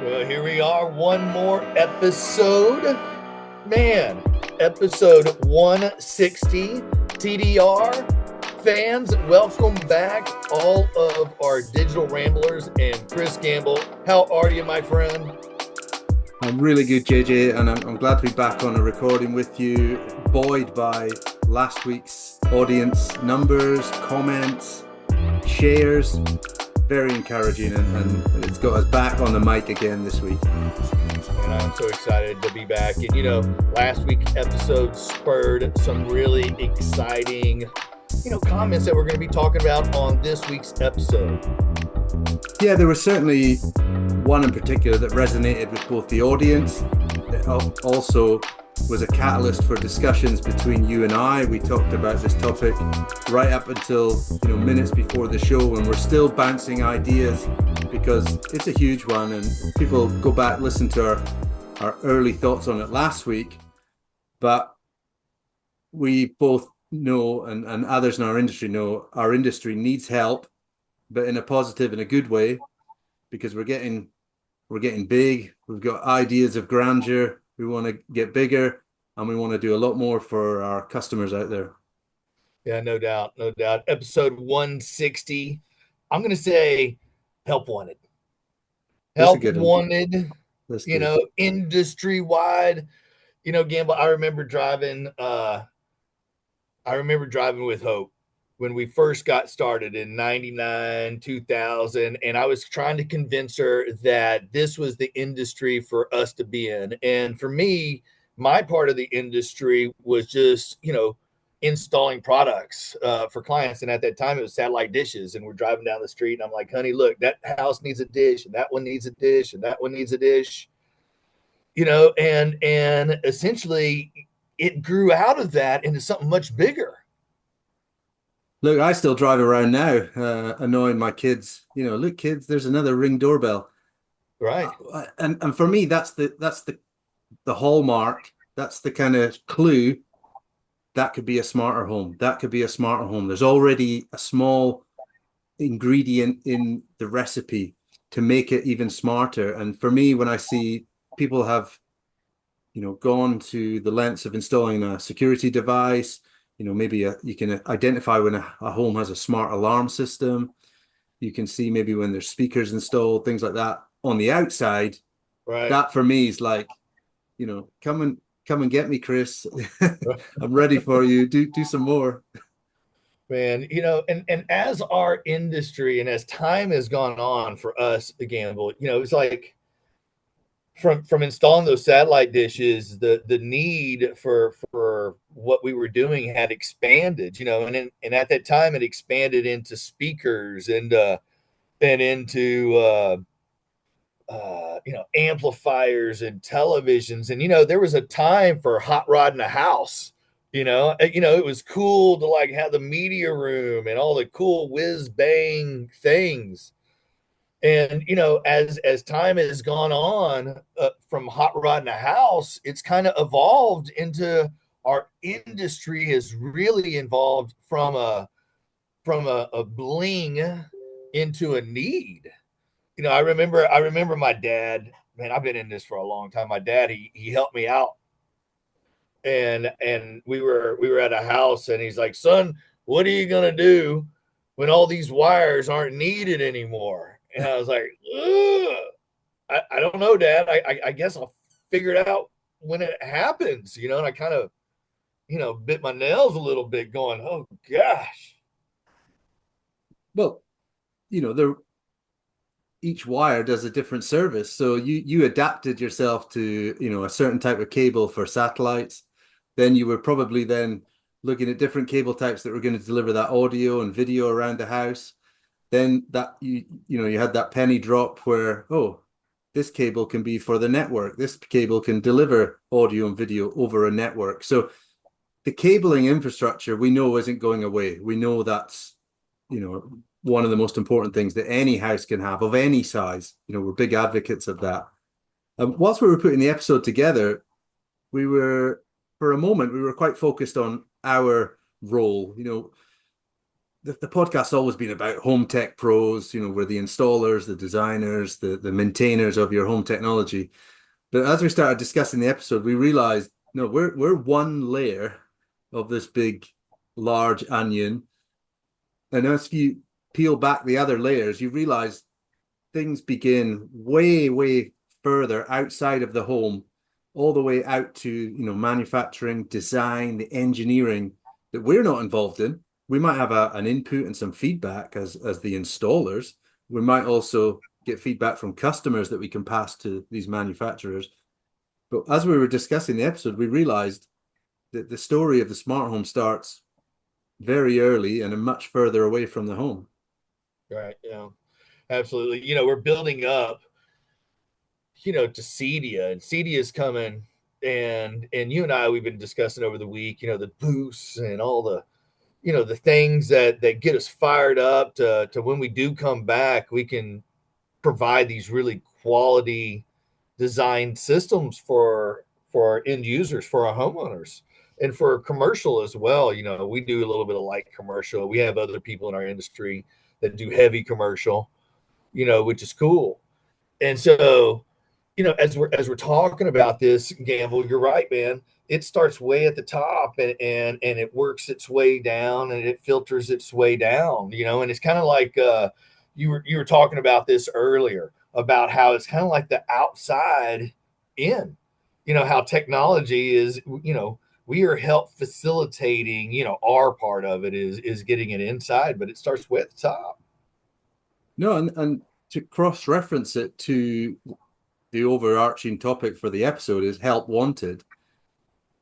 Well, here we are, one more episode. Man, episode 160. TDR fans, welcome back, all of our digital ramblers and Kris Gamble. How are you, my friend? I'm really good, JJ, and I'm glad to be back on a recording with you, buoyed by last week's audience numbers, comments, shares. Very encouraging, and it's got us back on the mic again this week. And I'm so excited to be back. And you know, last week's episode spurred some really exciting, comments that we're going to be talking about on this week's episode. Yeah, there was certainly one in particular that resonated with both the audience. It also was a catalyst for discussions between you and I. We talked about this topic right up until minutes before the show, and we're still bouncing ideas because it's a huge one, and people go back, listen to our early thoughts on it last week. But we both know, and others in our industry know, our industry needs help, but in a positive and a good way, because we're getting big. We've got ideas of grandeur. We want to get bigger, and we want to do a lot more for our customers out there. Yeah, no doubt. Episode 160. I'm going to say help wanted. Help wanted, industry wide. Gamble, I remember driving with Hope when we first got started in 99, 2000, and I was trying to convince her that this was the industry for us to be in. And for me, my part of the industry was just, installing products for clients. And at that time, it was satellite dishes. And we're driving down the street, and I'm like, honey, look, that house needs a dish, and that one needs a dish, and that one needs a dish. And essentially it grew out of that into something much bigger. Look, I still drive around now, annoying my kids. Look, kids, there's another Ring doorbell. Right. And for me, that's the hallmark. That's the kind of clue. That could be a smarter home. That could be a smarter home. There's already a small ingredient in the recipe to make it even smarter. And for me, when I see people have, gone to the lengths of installing a security device, maybe you can identify when a home has a smart alarm system. You can see maybe when there's speakers installed, things like that on the outside. Right. That for me is like, come and get me, Kris. I'm ready for you. Do some more. Man, and as our industry and as time has gone on for us, Gamble, it's like from installing those satellite dishes, the need for what we were doing had expanded, and at that time it expanded into speakers and into amplifiers and televisions. And there was a time for hot rodding a house. It was cool to like have the media room and all the cool whiz bang things. And as time has gone on, from hot rod in a house, it's kind of evolved into, our industry has really evolved from a bling into a need. I remember my dad. Man, I've been in this for a long time. My dad, he helped me out, and we were at a house, and he's like, son, what are you gonna do when all these wires aren't needed anymore? And I was like, I don't know, Dad. I guess I'll figure it out when it happens, and I kind of, bit my nails a little bit going, oh gosh. Well, each wire does a different service. So you adapted yourself to, a certain type of cable for satellites. Then you were probably then looking at different cable types that were going to deliver that audio and video around the house. Then that you had that penny drop where, this cable can be for the network. This cable can deliver audio and video over a network. So the cabling infrastructure we know isn't going away. We know that's, one of the most important things that any house can have of any size. We're big advocates of that. Whilst we were putting the episode together, for a moment, we were quite focused on our role. the podcast's always been about home tech pros. We're the installers, the designers, the maintainers of your home technology. But as we started discussing the episode, we realized, no, we're one layer of this big, large onion. And as you peel back the other layers, you realize things begin way, way further outside of the home, all the way out to, manufacturing, design, the engineering that we're not involved in. We might have an input and some feedback as the installers. We might also get feedback from customers that we can pass to these manufacturers. But as we were discussing the episode, we realized that the story of the smart home starts very early and much further away from the home. Right. Yeah, absolutely. We're building up, to Cedia, and Cedia is coming. And you and I, we've been discussing over the week, the boosts and all the things that get us fired up to when we do come back, we can provide these really quality designed systems for our end users, for our homeowners, and for commercial as well. We do a little bit of light commercial. We have other people in our industry that do heavy commercial, which is cool. And so, as we're talking about this, Gamble, you're right, man. It starts way at the top, and it works its way down, and it filters its way down. And it's kind of like you were talking about this earlier about how it's kind of like the outside in. How technology is. We are help facilitating. Our part of it is getting it inside, but it starts way at the top. No, and to cross-reference it to the overarching topic for the episode is help wanted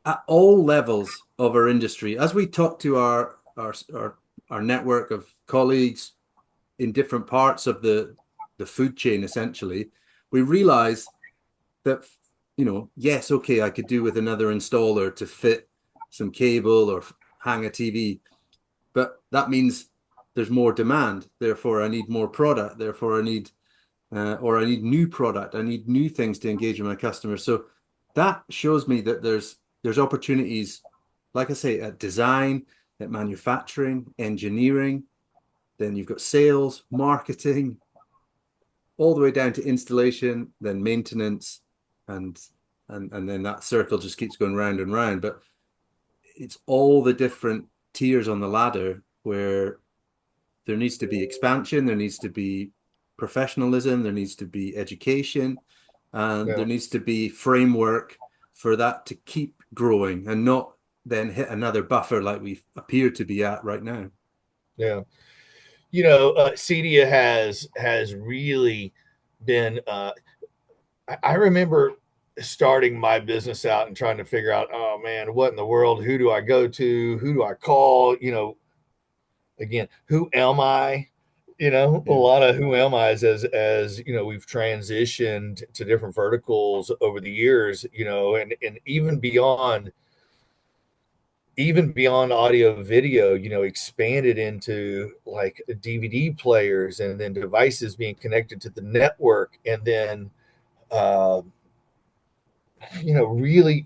at all levels of our industry. As we talk to our network of colleagues in different parts of the food chain, essentially, we realize that, yes, okay, I could do with another installer to fit some cable or hang a TV, but that means there's more demand. Therefore, I need more product. Therefore, I need new product. I need new things to engage with my customers. So that shows me that there's opportunities, like I say, at design, at manufacturing, engineering. Then you've got sales, marketing, all the way down to installation, then maintenance, and and then that circle just keeps going round and round. But it's all the different tiers on the ladder where there needs to be expansion, there needs to be professionalism, there needs to be education, and Yeah. there needs to be framework for that to keep growing and not then hit another buffer like we appear to be at right now. Yeah. Cedia has really been. I remember starting my business out and trying to figure out, oh man, what in the world? Who do I go to? Who do I call? Again, who am I? A Yeah. lot of who am I's as we've transitioned to different verticals over the years, and even beyond audio video, expanded into like DVD players and then devices being connected to the network, and then uh, really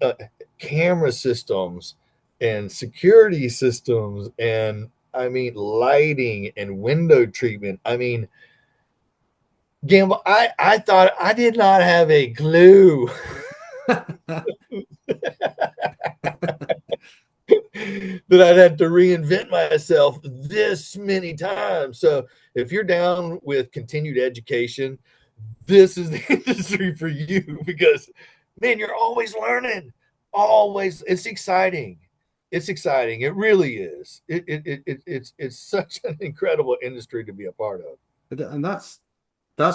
camera systems and security systems, and I mean lighting and window treatment. I mean, Gamble, I thought I did not have a clue that I'd had to reinvent myself this many times. So if you're down with continued education, this is the industry for you because man, you're always learning. Always. It's exciting. It's exciting. It really is. It's such an incredible industry to be a part of. And that's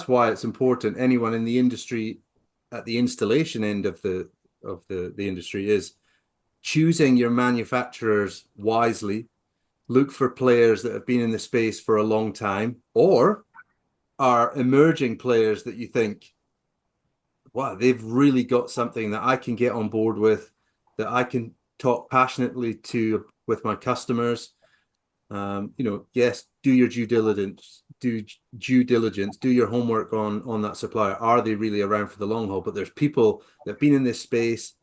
why it's important. Anyone in the industry at the installation end of the industry is choosing your manufacturers wisely. Look for players that have been in the space for a long time or are emerging players that you think, wow, they've really got something that I can get on board with, that I can talk passionately to with my customers. Yes, do your due diligence, do your homework on that supplier. Are they really around for the long haul? But there's people that have been in this space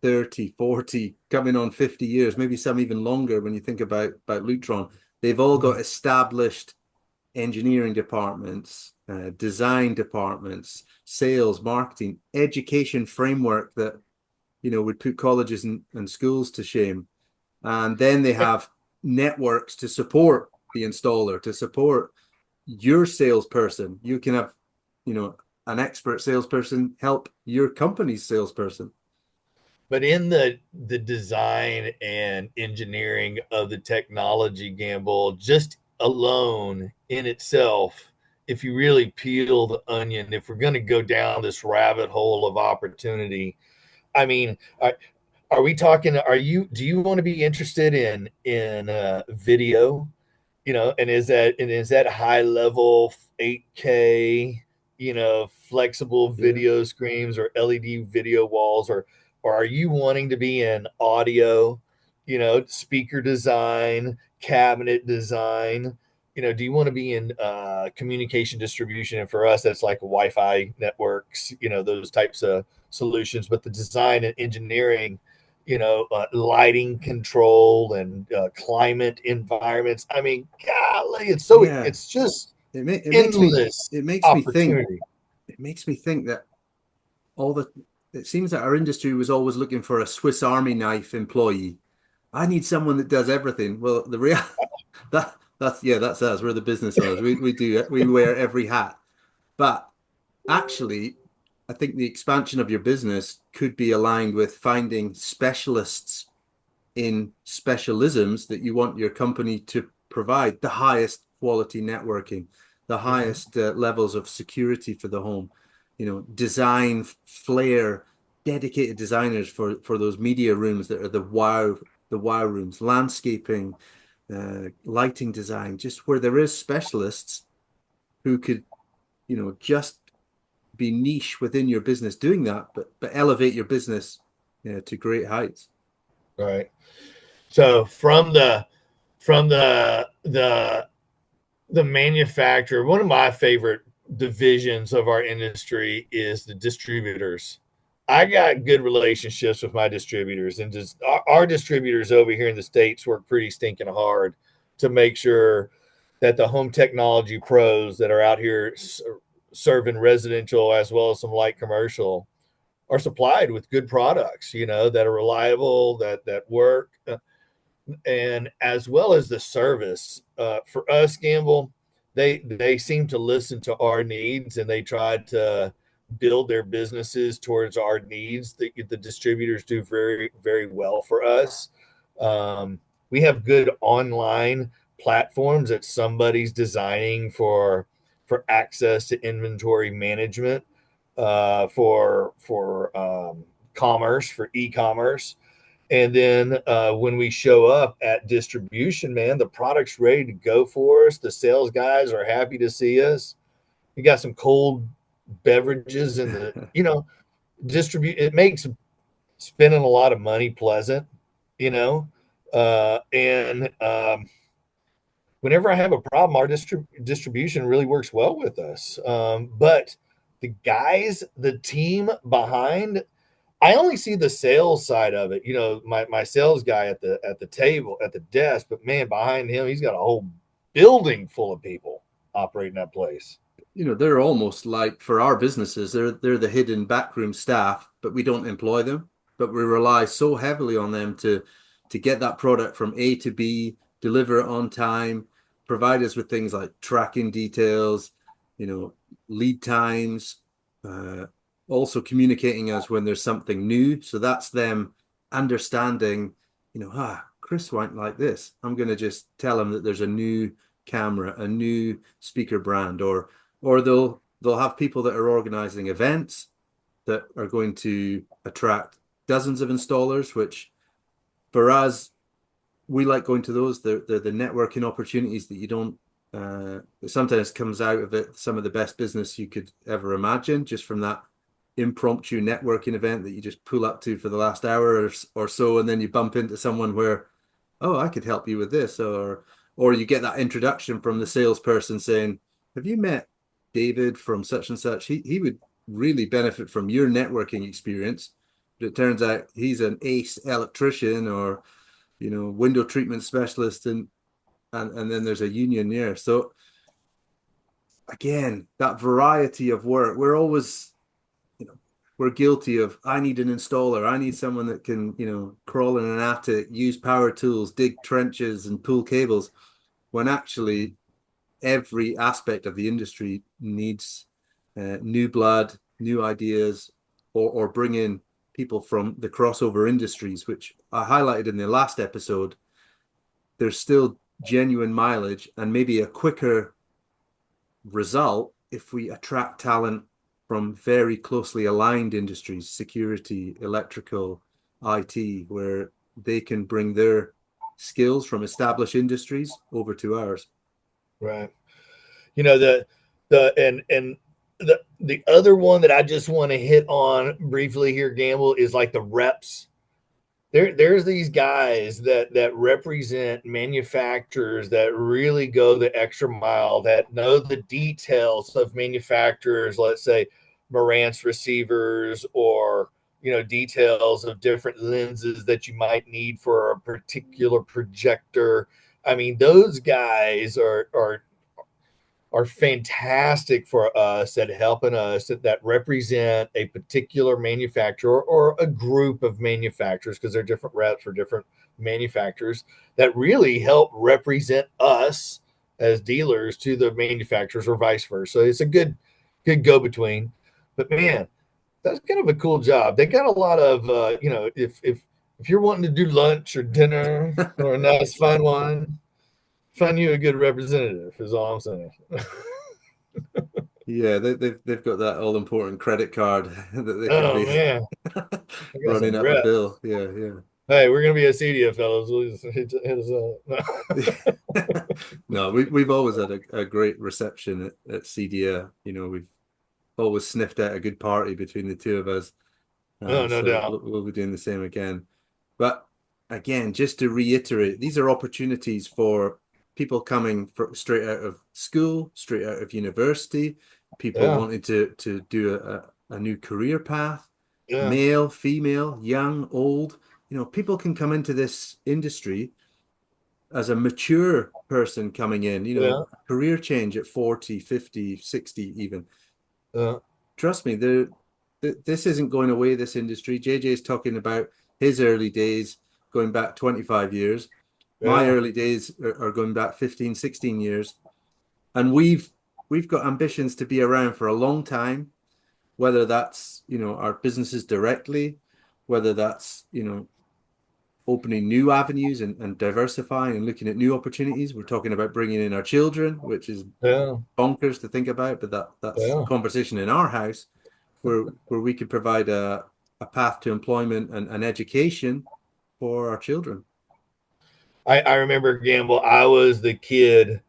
30, 40, coming on 50 years, maybe some even longer when you think about Lutron. They've all got Mm. established engineering departments, design departments, sales, marketing, education framework that, would put colleges and schools to shame. And then they have networks to support the installer, to support your salesperson. You can have, an expert salesperson help your company's salesperson. But in the design and engineering of the technology, Gamble, just alone in itself, if you really peel the onion, if we're going to go down this rabbit hole of opportunity, I mean, are we talking? Do you want to be interested in video? And is that high level 8K, flexible Yeah. video screens or LED video walls, or are you wanting to be in audio, speaker design, cabinet design? Do you want to be in communication distribution? And for us, that's like Wi-Fi networks, those types of solutions. But the design and engineering, lighting control and climate environments. I mean, golly, Yeah. it's just It makes me endless it makes me think opportunity. it makes me think that all the it seems that our industry was always looking for a Swiss Army knife employee. I need someone that does everything. Well, the real that's us. We're the business owners. We wear every hat. But actually, I think the expansion of your business could be aligned with finding specialists in specialisms that you want your company to provide the highest quality networking, the Mhm. highest levels of security for the home, design flair, dedicated designers for those media rooms that are the wow rooms, landscaping, lighting design, just where there is specialists who could, just be niche within your business doing that, but elevate your business, to great heights. Right. So from the manufacturer, one of my favorite divisions of our industry is the distributors. I got good relationships with my distributors, and just our distributors over here in the States work pretty stinking hard to make sure that the home technology pros that are out here serving residential as well as some light commercial are supplied with good products, that are reliable, that work, and as well as the service. For us, Gamble, they seem to listen to our needs and they try to build their businesses towards our needs. The distributors do very very well for us. We have good online platforms that somebody's designing for access to inventory management, for commerce, for e-commerce. And then when we show up at distribution, man, the product's ready to go for us. The sales guys are happy to see us. We got some cold beverages in the, distribute. It makes spending a lot of money pleasant, you know. And whenever I have a problem, our distribution really works well with us. But the guys, the team behind, I only see the sales side of it. My sales guy at the table at the desk, but man, behind him, he's got a whole building full of people operating that place. They're almost like for our businesses, they're the hidden backroom staff, but we don't employ them, but we rely so heavily on them to get that product from A to B, deliver it on time, provide us with things like tracking details, lead times, uh, also communicating us when there's something new. So that's them understanding, Kris won't like this. I'm going to just tell him that there's a new camera, a new speaker brand, or they'll have people that are organizing events that are going to attract dozens of installers, which for us, we like going to those. They're the networking opportunities that you don't sometimes comes out of it some of the best business you could ever imagine, just from that impromptu networking event that you just pull up to for the last hour or so, and then you bump into someone where, oh, I could help you with this, or you get that introduction from the salesperson saying, have you met David from such and such? He would really benefit from your networking experience. But it turns out he's an ace electrician or window treatment specialist, and and then there's a union there. So again, that variety of work, we're always, we're guilty of, I need an installer, I need someone that can, crawl in an attic, use power tools, dig trenches and pull cables, when actually every aspect of the industry needs new blood, new ideas, or bring in people from the crossover industries, which I highlighted in the last episode. There's still genuine mileage and maybe a quicker result if we attract talent from very closely aligned industries, security, electrical, IT, where they can bring their skills from established industries over to ours. Right. You know, the other one that I just want to hit on briefly here, Gamble, is like the reps. There's these guys that represent manufacturers that really go the extra mile, that know the details of manufacturers, let's say Marantz receivers, or details of different lenses that you might need for a particular projector. I mean, those guys are fantastic for us at helping us that represent a particular manufacturer or a group of manufacturers, because they're different reps for different manufacturers that really help represent us as dealers to the manufacturers, or vice versa. So it's a good go between. But man, that's kind of a cool job. They got a lot of if you're wanting to do lunch or dinner or a nice fun one, find you a good representative is all I'm saying. Yeah, they've got that all important credit card that they can Oh be man, I got running some up a reps. bill. Yeah, yeah. Hey, we're gonna be a CDF fellows. We'll just hit us up. No, we've always had a great reception at CDA. We've always sniffed out a good party between the two of us. Oh, no So doubt. we'll be doing the same again. But again, just to reiterate, these are opportunities for people coming straight out of school, straight out of university, people Yeah, wanting to do a new career path, yeah, male, female, young, old. People can come into this industry as a mature person coming in, yeah, career change at 40, 50, 60 even. yeah, Trust me, this isn't going away, this industry. JJ is talking about his early days going back 25 years. My yeah, early days are going back 15, 16 years. And we've got ambitions to be around for a long time, whether that's, our businesses directly, whether that's, opening new avenues and diversifying and looking at new opportunities. We're talking about bringing in our children, which is yeah, bonkers to think about, but that's a yeah. conversation in our house where we could provide a path to employment and education for our children. I remember Gamble. I was the kid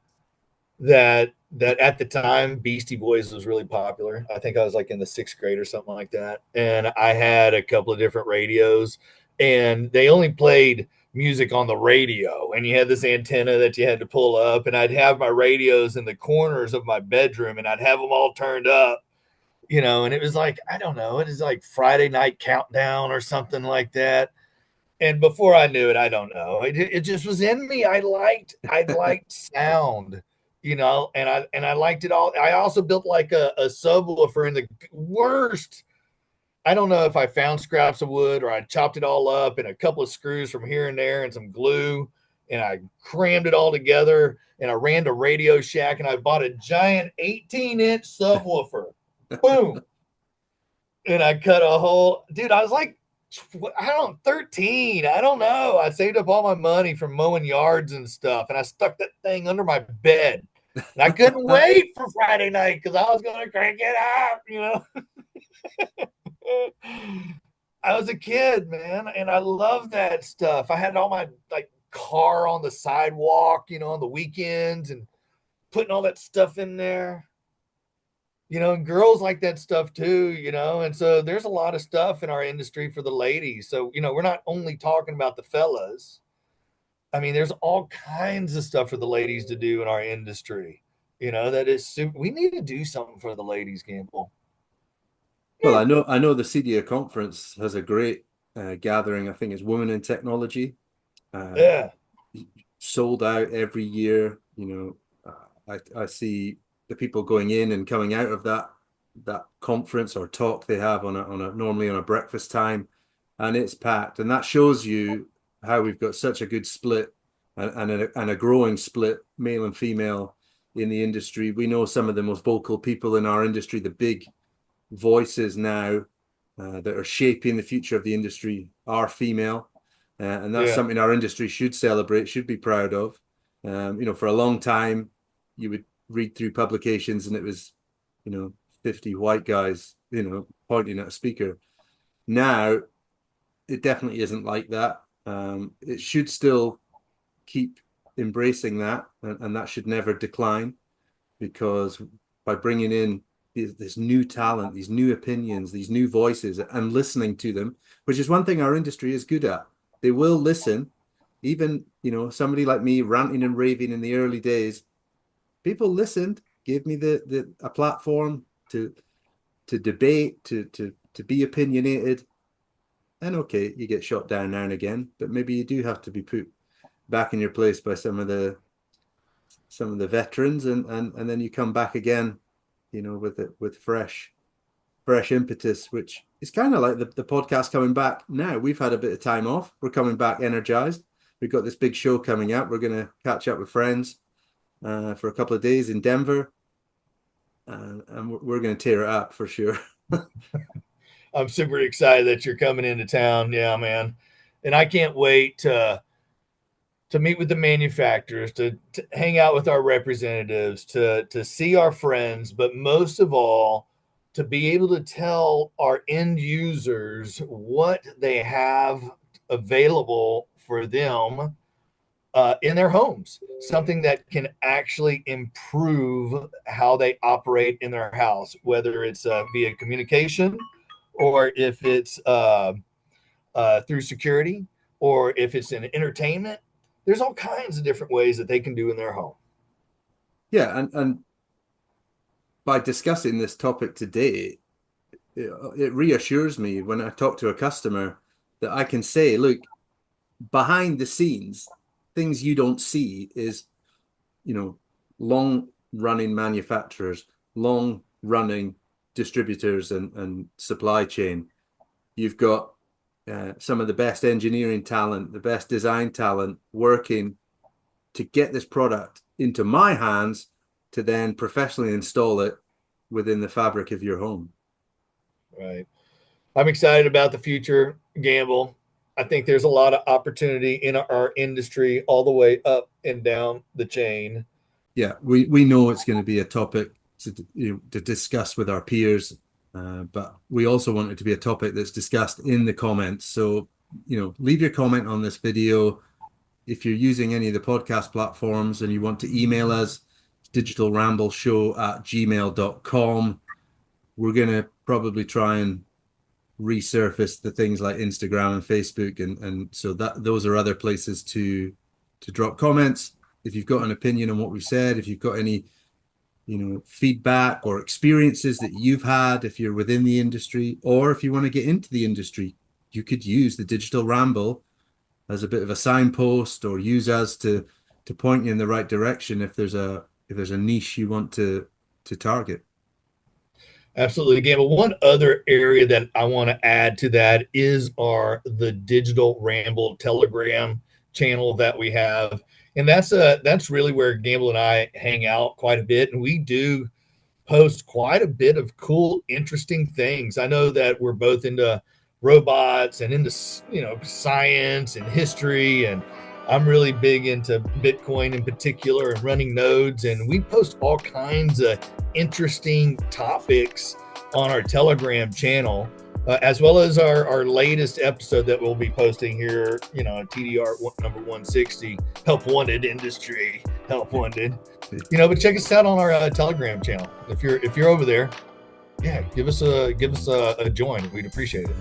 that at the time Beastie Boys was really popular. I think I was like in the sixth grade or something like that, and I had a couple of different radios, and they only played music on the radio, and you had this antenna that you had to pull up, and I'd have my radios in the corners of my bedroom, and I'd have them all turned up, and it was like, I don't know, it is like Friday Night Countdown or something like that. And before I knew it, I don't know, it just was in me. I liked sound, and I liked it all. I also built like a subwoofer in the worst. I don't know if I found scraps of wood or I chopped it all up and a couple of screws from here and there and some glue, and I crammed it all together, and I ran to Radio Shack and I bought a giant 18-inch subwoofer. Boom. And I cut a hole. Dude, I was like, I don't 13. I don't know. I saved up all my money from mowing yards and stuff, and I stuck that thing under my bed. And I couldn't wait for Friday night because I was gonna crank it up. I was a kid, man, and I love that stuff. I had all my like car on the sidewalk, on the weekends, and putting all that stuff in there. And girls like that stuff too, and so there's a lot of stuff in our industry for the ladies. So, we're not only talking about the fellas. I mean, there's all kinds of stuff for the ladies to do in our industry, that is super. We need to do something for the ladies, Gamble. Well, Yeah. I know the CDA conference has a great gathering. I think it's Women in Technology. Uh, Yeah. sold out every year. I see the people going in and coming out of that conference or talk they have normally on a breakfast time, and it's packed. And that shows you how we've got such a good split and a growing split, male and female, in the industry. We know some of the most vocal people in our industry, the big voices now that are shaping the future of the industry, are female. And that's something our industry should celebrate, should be proud of. For a long time, you would read through publications and it was, 50 white guys, pointing at a speaker. Now, it definitely isn't like that. It should still keep embracing that, and that should never decline, because by bringing in this new talent, these new opinions, these new voices, and listening to them, which is one thing our industry is good at. They will listen. Even, somebody like me ranting and raving in the early days, people listened, gave me a platform to debate, to be opinionated. And okay, you get shot down now and again, but maybe you do have to be put back in your place by some of the veterans, and then you come back again, with fresh impetus, which is kind of like the podcast coming back now. We've had a bit of time off. We're coming back energized. We've got this big show coming up. We're going to catch up with friends for a couple of days in Denver, and we're going to tear it up for sure. I'm super excited that you're coming into town. Yeah, man. And I can't wait to meet with the manufacturers, to hang out with our representatives, to see our friends, but most of all, to be able to tell our end users what they have available for them in their homes, something that can actually improve how they operate in their house, whether it's via communication, or if it's through security, or if it's in entertainment. There's all kinds of different ways that they can do in their home. Yeah, and by discussing this topic today, it reassures me when I talk to a customer that I can say, look, behind the scenes, things you don't see is, long-running manufacturers, long-running distributors and supply chain. You've got some of the best engineering talent, the best design talent working to get this product into my hands to then professionally install it within the fabric of your home. Right. I'm excited about the future, Gamble. I think there's a lot of opportunity in our industry all the way up and down the chain. Yeah, we know it's going to be a topic to discuss with our peers, but we also want it to be a topic that's discussed in the comments. So, leave your comment on this video. If you're using any of the podcast platforms and you want to email us, digitalrambleshow@gmail.com. We're going to probably try and resurface the things like Instagram and Facebook, and so that those are other places to drop comments. If you've got an opinion on what we've said, if you've got any feedback or experiences that you've had, if you're within the industry, or if you want to get into the industry, you could use the Digital Ramble as a bit of a signpost, or use us to point you in the right direction if there's a niche you want to target. Absolutely. Again, but one other area that I want to add to that is the Digital Ramble Telegram channel that we have. And that's really where Gamble and I hang out quite a bit. And we do post quite a bit of cool, interesting things. I know that we're both into robots and into, science and history. And I'm really big into Bitcoin in particular and running nodes. And we post all kinds of interesting topics on our Telegram channel, as well as our latest episode that we'll be posting here, TDR number 160, Help Wanted Industry, Help Wanted. But check us out on our Telegram channel. If you're over there, yeah, give us a join. We'd appreciate it.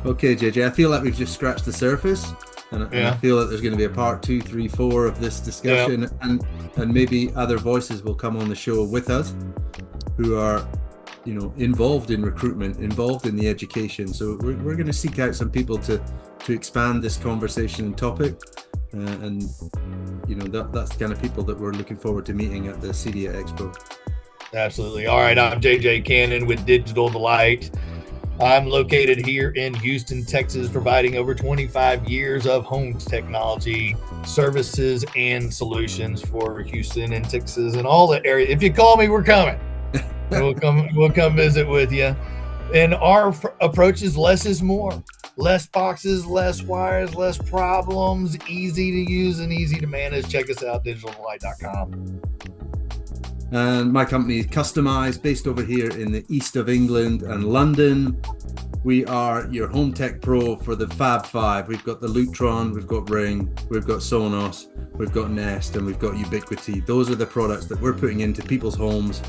Okay, JJ, I feel like we've just scratched the surface. And I feel that there's going to be a part 2, 3, 4 of this discussion, and maybe other voices will come on the show with us who are, involved in recruitment, involved in the education. So we're going to seek out some people to expand this conversation and topic. and that's the kind of people that we're looking forward to meeting at the CEDIA Expo. Absolutely. All right, I'm JJ Cannon with Digital Delight. I'm located here in Houston, Texas, providing over 25 years of home technology services and solutions for Houston and Texas and all the area. If you call me, we're coming. We'll come visit with you. And our approach is less is more. Less boxes, less wires, less problems, easy to use and easy to manage. Check us out, digitaldelight.com. And my company is Customized, based over here in the east of England and London. We are your home tech pro for the Fab Five. We've got the Lutron, we've got Ring, we've got Sonos, we've got Nest, and we've got Ubiquity. Those are the products that we're putting into people's homes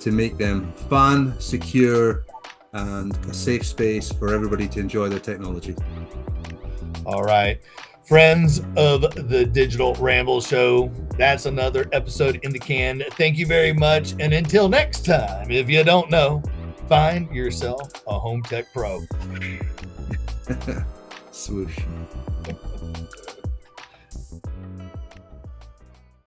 to make them fun, secure, and a safe space for everybody to enjoy their technology. All right. Friends of the Digital Ramble Show, that's another episode in the can. Thank you very much. And until next time, if you don't know, find yourself a home tech pro. Swoosh.